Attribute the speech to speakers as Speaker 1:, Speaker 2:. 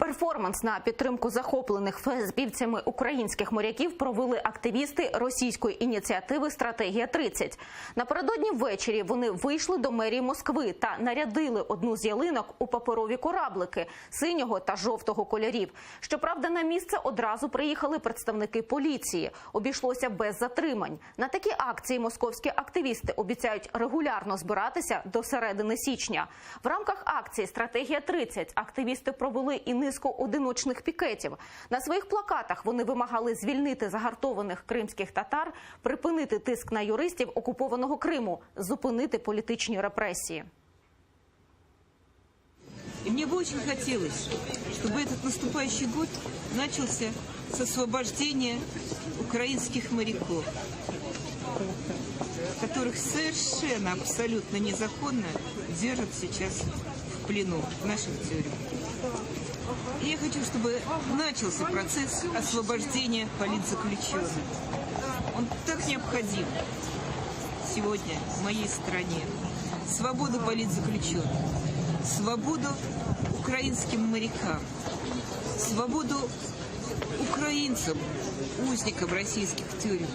Speaker 1: Перформанс на підтримку захоплених ФСБівцями українських моряків провели активісти російської ініціативи «Стратегія-30». Напередодні ввечері вони вийшли до мерії Москви та нарядили одну з ялинок у паперові кораблики синього та жовтого кольорів. Щоправда, на місце одразу приїхали представники поліції. Обійшлося без затримань. На такі акції московські активісти обіцяють регулярно збиратися до середини січня. В рамках акції «Стратегія-30» активісти провели і низку одиночних пікетів. На своїх плакатах вони вимагали звільнити загартованих кримських татар, припинити тиск на юристів окупованого Криму, зупинити політичні репресії.
Speaker 2: И мне бы очень хотелось, чтобы этот наступающий год начался с освобождения украинских моряков, которых совершенно, абсолютно незаконно держат сейчас в плену в наших тюрьмах. И я хочу, чтобы начался процесс освобождения политзаключенных. Он так необходим сегодня в моей стране. Свободу политзаключенных, свободу украинским морякам, свободу украинцам, узникам российских тюрем.